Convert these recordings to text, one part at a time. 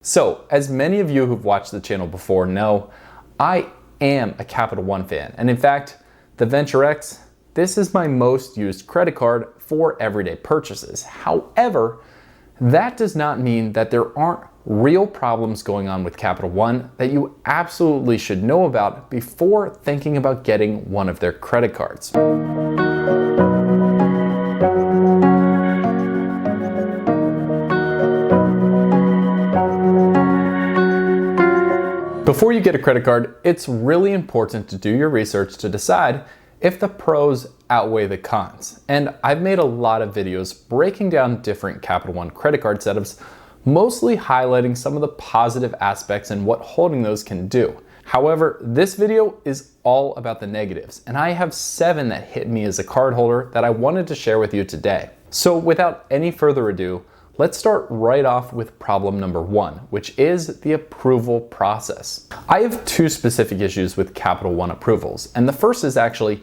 So, as many of you who've watched the channel before know, I am a Capital One fan. And in fact, the Venture X, this is my most used credit card for everyday purchases. However, that does not mean that there aren't real problems going on with Capital One that you absolutely should know about before thinking about getting one of their credit cards. Before you get a credit card, it's really important to do your research to decide if the pros outweigh the cons. And I've made a lot of videos breaking down different Capital One credit card setups, mostly highlighting some of the positive aspects and what holding those can do. However, this video is all about the negatives, and I have 7 that hit me as a card holder that I wanted to share with you today. So without any further ado, let's start right off with problem number 1, which is the approval process. I have 2 specific issues with Capital One approvals, and the first is actually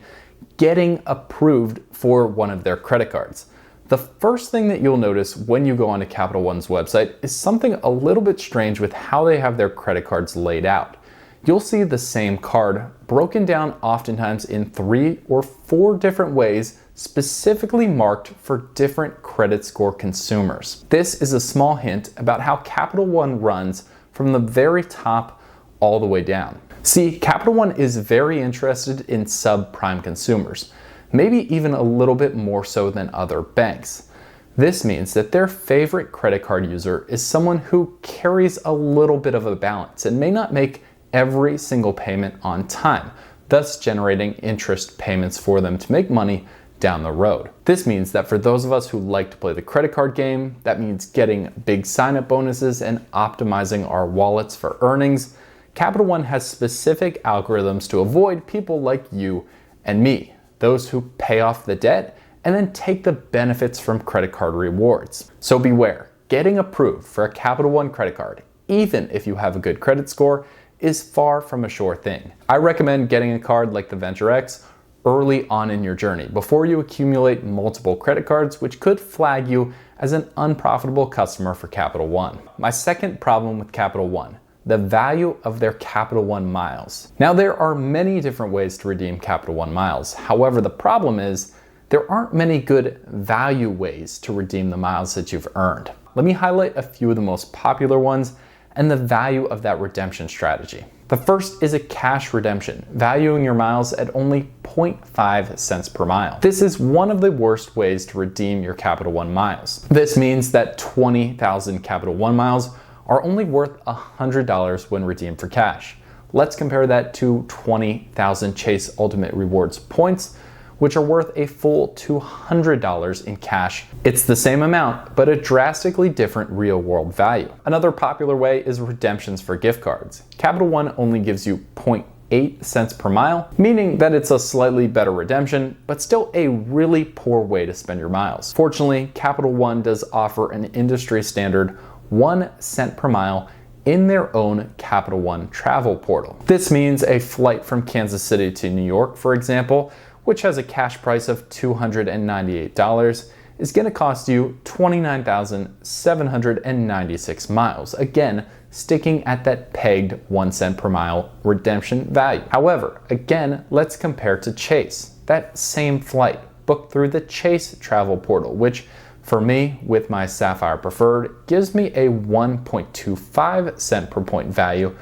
getting approved for one of their credit cards. The first thing that you'll notice when you go onto Capital One's website is something a little bit strange with how they have their credit cards laid out. You'll see the same card broken down oftentimes in 3 or 4 different ways, specifically marked for different credit score consumers. This is a small hint about how Capital One runs from the very top all the way down. See, Capital One is very interested in subprime consumers, maybe even a little bit more so than other banks. This means that their favorite credit card user is someone who carries a little bit of a balance and may not make every single payment on time, thus generating interest payments for them to make money down the road. This means that for those of us who like to play the credit card game, that means getting big sign-up bonuses and optimizing our wallets for earnings. Capital One has specific algorithms to avoid people like you and me, those who pay off the debt and then take the benefits from credit card rewards. So beware, getting approved for a Capital One credit card, even if you have a good credit score, is far from a sure thing. I recommend getting a card like the Venture X early on in your journey before you accumulate multiple credit cards, which could flag you as an unprofitable customer for Capital One. My second problem with Capital One, the value of their Capital One miles. Now, there are many different ways to redeem Capital One miles. However, the problem is there aren't many good value ways to redeem the miles that you've earned. Let me highlight a few of the most popular ones and the value of that redemption strategy. The first is a cash redemption, valuing your miles at only 0.5 cents per mile. This is one of the worst ways to redeem your Capital One miles. This means that 20,000 Capital One miles are only worth $100 when redeemed for cash. Let's compare that to 20,000 Chase Ultimate Rewards points, which are worth a full $200 in cash. It's the same amount, but a drastically different real-world value. Another popular way is redemptions for gift cards. Capital One only gives you 0.8 cents per mile, meaning that it's a slightly better redemption, but still a really poor way to spend your miles. Fortunately, Capital One does offer an industry standard 1 cent per mile in their own Capital One travel portal. This means a flight from Kansas City to New York, for example, which has a cash price of $298, is going to cost you 29,796 miles. Again, sticking at that pegged 1 cent per mile redemption value. However, again, let's compare to Chase. That same flight booked through the Chase travel portal, which for me, with my Sapphire Preferred, gives me a 1.25 cent per point value,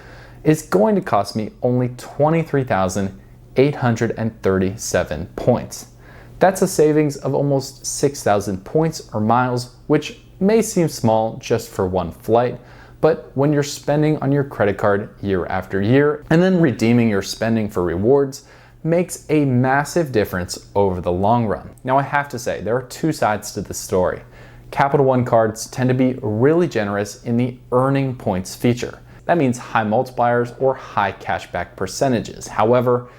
is going to cost me only 23,837 points. That's a savings of almost 6,000 points or miles, which may seem small just for one flight, but when you're spending on your credit card year after year and then redeeming your spending for rewards, makes a massive difference over the long run. Now, I have to say, there are 2 sides to this story. Capital One cards tend to be really generous in the earning points feature. That means high multipliers or high cashback percentages. However,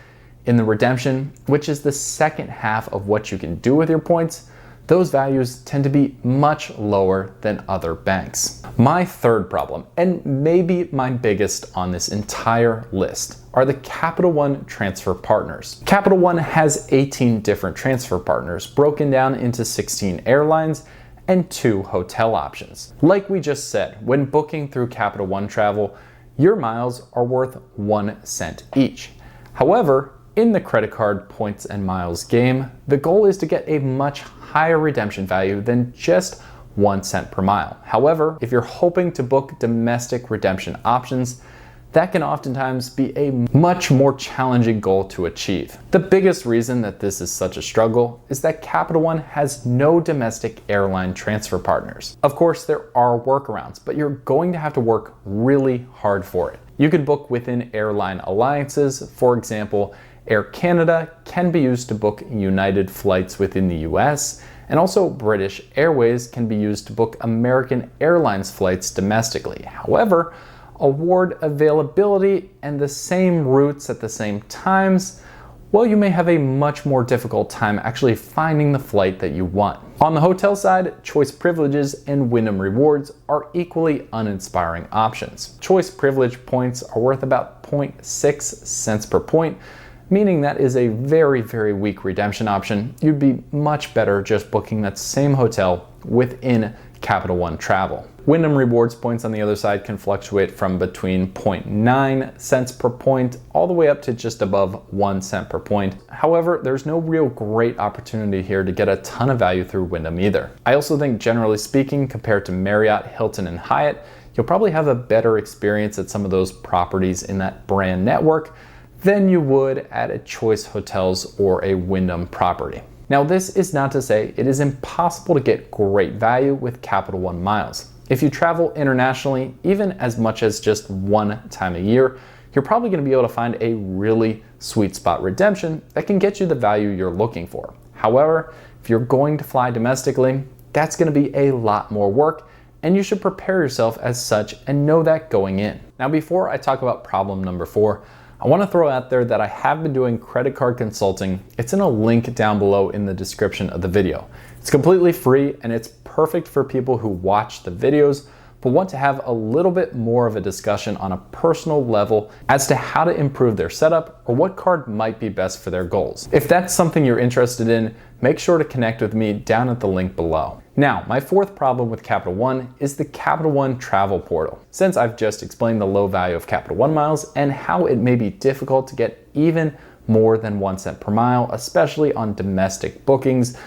in the redemption, which is the second half of what you can do with your points, those values tend to be much lower than other banks. My third problem, and maybe my biggest on this entire list, are the Capital One transfer partners. Capital One has 18 different transfer partners broken down into 16 airlines and 2 hotel options. Like we just said, when booking through Capital One Travel, your miles are worth 1 cent each. However, in the credit card points and miles game, the goal is to get a much higher redemption value than just 1 cent per mile. However, if you're hoping to book domestic redemption options, that can oftentimes be a much more challenging goal to achieve. The biggest reason that this is such a struggle is that Capital One has no domestic airline transfer partners. Of course, there are workarounds, but you're going to have to work really hard for it. You can book within airline alliances. For example, Air Canada can be used to book United flights within the US, and also British Airways can be used to book American Airlines flights domestically. However, award availability and the same routes at the same times, well, you may have a much more difficult time actually finding the flight that you want. On the hotel side, Choice Privileges and Wyndham Rewards are equally uninspiring options. Choice Privilege points are worth about 0.6 cents per point, meaning that is a very, very weak redemption option. You'd be much better just booking that same hotel within Capital One Travel. Wyndham Rewards points on the other side can fluctuate from between 0.9 cents per point all the way up to just above 1 cent per point. However, there's no real great opportunity here to get a ton of value through Wyndham either. I also think, generally speaking, compared to Marriott, Hilton, and Hyatt, you'll probably have a better experience at some of those properties in that brand network than you would at a Choice Hotels or a Wyndham property. Now, this is not to say it is impossible to get great value with Capital One miles. If you travel internationally, even as much as just 1 time a year, you're probably going to be able to find a really sweet spot redemption that can get you the value you're looking for. However, if you're going to fly domestically, that's going to be a lot more work, and you should prepare yourself as such and know that going in. Now, before I talk about problem number 4, I want to throw out there that I have been doing credit card consulting. It's in a link down below in the description of the video. It's completely free and it's perfect for people who watch the videos but want to have a little bit more of a discussion on a personal level as to how to improve their setup or what card might be best for their goals. If that's something you're interested in, make sure to connect with me down at the link below. Now, my 4th problem with Capital One is the Capital One travel portal. Since I've just explained the low value of Capital One miles and how it may be difficult to get even more than 1 cent per mile, especially on domestic bookings,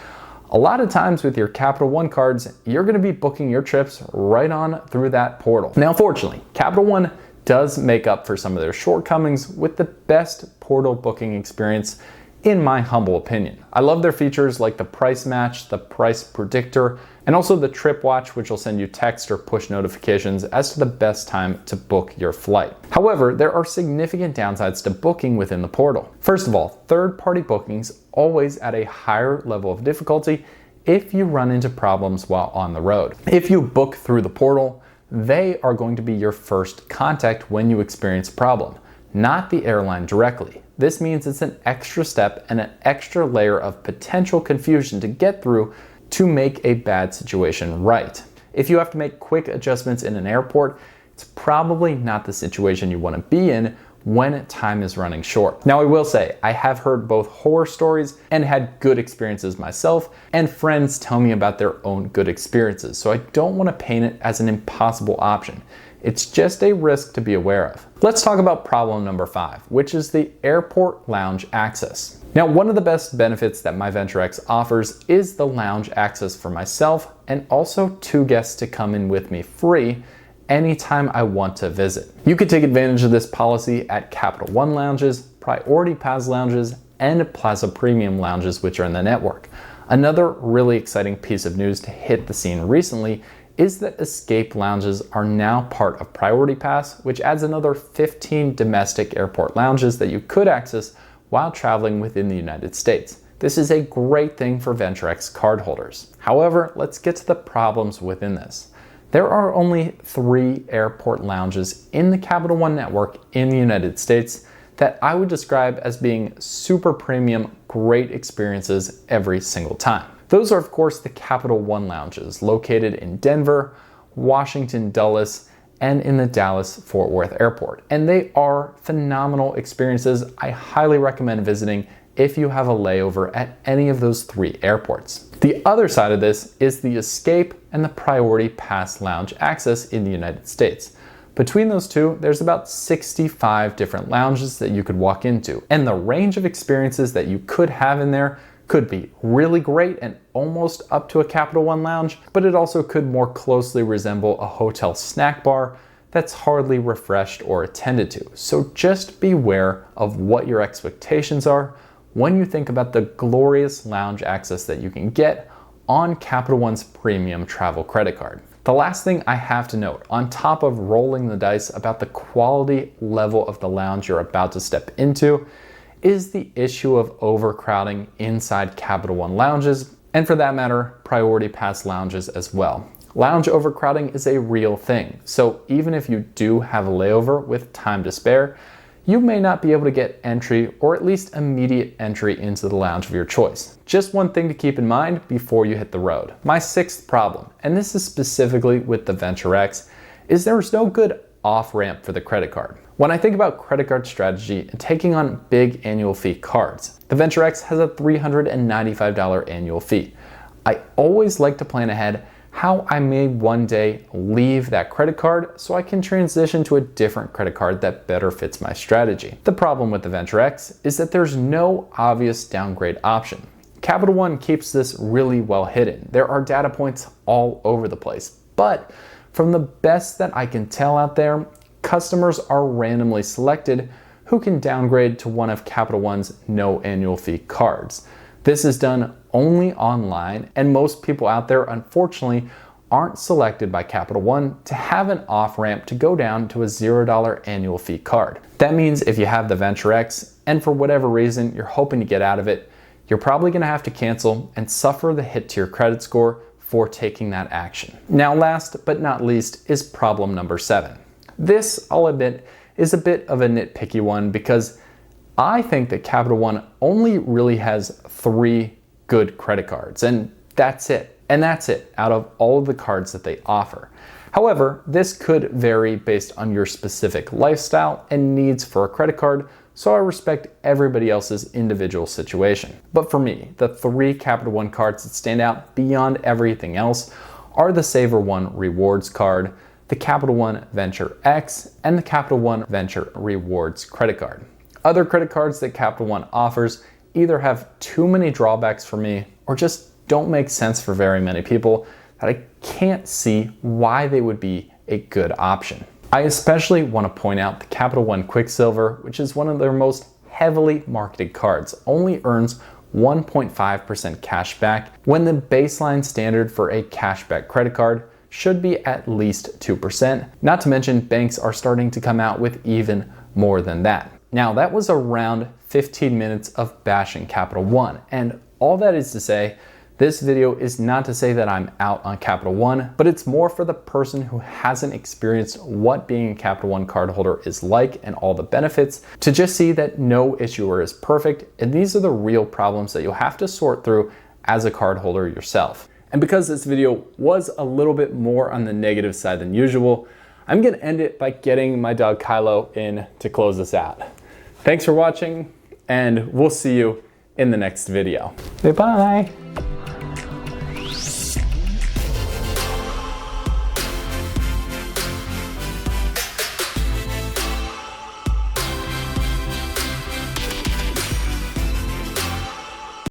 a lot of times with your Capital One cards, you're going to be booking your trips right on through that portal. Now, fortunately, Capital One does make up for some of their shortcomings with the best portal booking experience, in my humble opinion. I love their features like the price match, the price predictor, and also the trip watch, which will send you text or push notifications as to the best time to book your flight. However, there are significant downsides to booking within the portal. First of all, third-party bookings always add a higher level of difficulty if you run into problems while on the road. If you book through the portal, they are going to be your first contact when you experience a problem, not the airline directly. This means it's an extra step and an extra layer of potential confusion to get through to make a bad situation right. If you have to make quick adjustments in an airport, it's probably not the situation you want to be in when time is running short. Now, I will say, I have heard both horror stories and had good experiences myself, and friends tell me about their own good experiences, so I don't want to paint it as an impossible option. It's just a risk to be aware of. Let's talk about problem number 5, which is the airport lounge access. Now, one of the best benefits that MyVentureX offers is the lounge access for myself and also 2 guests to come in with me free anytime I want to visit. You could take advantage of this policy at Capital One lounges, Priority Pass lounges, and Plaza Premium lounges, which are in the network. Another really exciting piece of news to hit the scene recently is that escape lounges are now part of Priority Pass, which adds another 15 domestic airport lounges that you could access while traveling within the United States. This is a great thing for VentureX cardholders. However, let's get to the problems within this. There are only 3 airport lounges in the Capital One network in the United States that I would describe as being super premium, great experiences every single time. Those are, of course, the Capital One lounges located in Denver, Washington, Dulles, and in the Dallas-Fort Worth airport. And they are phenomenal experiences I highly recommend visiting if you have a layover at any of those 3 airports. The other side of this is the Escape and the Priority Pass Lounge access in the United States. Between those two, there's about 65 different lounges that you could walk into, and the range of experiences that you could have in there could be really great and almost up to a Capital One lounge, but it also could more closely resemble a hotel snack bar that's hardly refreshed or attended to. So just beware of what your expectations are when you think about the glorious lounge access that you can get on Capital One's premium travel credit card. The last thing I have to note, on top of rolling the dice about the quality level of the lounge you're about to step into, is the issue of overcrowding inside Capital One lounges, and for that matter, Priority Pass lounges as well. Lounge overcrowding is a real thing, so even if you do have a layover with time to spare, you may not be able to get entry or at least immediate entry into the lounge of your choice. Just one thing to keep in mind before you hit the road. My 6th problem, and this is specifically with the Venture X, is there's no good off-ramp for the credit card. When I think about credit card strategy and taking on big annual fee cards, the Venture X has a $395 annual fee. I always like to plan ahead how I may one day leave that credit card so I can transition to a different credit card that better fits my strategy. The problem with the Venture X is that there's no obvious downgrade option. Capital One keeps this really well hidden. There are data points all over the place, but from the best that I can tell out there, customers are randomly selected who can downgrade to one of Capital One's no annual fee cards. This is done only online, and most people out there, unfortunately, aren't selected by Capital One to have an off-ramp to go down to a $0 annual fee card. That means if you have the Venture X, and for whatever reason you're hoping to get out of it, you're probably going to have to cancel and suffer the hit to your credit score for taking that action. Now, last but not least is problem number 7. This, I'll admit, is a bit of a nitpicky one because I think that Capital One only really has 3 good credit cards, and that's it. And that's it out of all of the cards that they offer. However, this could vary based on your specific lifestyle and needs for a credit card, so I respect everybody else's individual situation. But for me, the 3 Capital One cards that stand out beyond everything else are the Savor One Rewards card, the Capital One Venture X, and the Capital One Venture Rewards credit card. Other credit cards that Capital One offers either have too many drawbacks for me or just don't make sense for very many people that I can't see why they would be a good option. I especially want to point out the Capital One Quicksilver, which is one of their most heavily marketed cards, only earns 1.5% cash back when the baseline standard for a cashback credit card should be at least 2%. Not to mention banks are starting to come out with even more than that. Now, that was around 15 minutes of bashing Capital One, and all that is to say, this video is not to say that I'm out on Capital One, but it's more for the person who hasn't experienced what being a Capital One cardholder is like and all the benefits, to just see that no issuer is perfect, and these are the real problems that you'll have to sort through as a cardholder yourself. And because this video was a little bit more on the negative side than usual, I'm gonna end it by getting my dog Kylo in to close this out. Thanks for watching, and we'll see you in the next video. Bye-bye.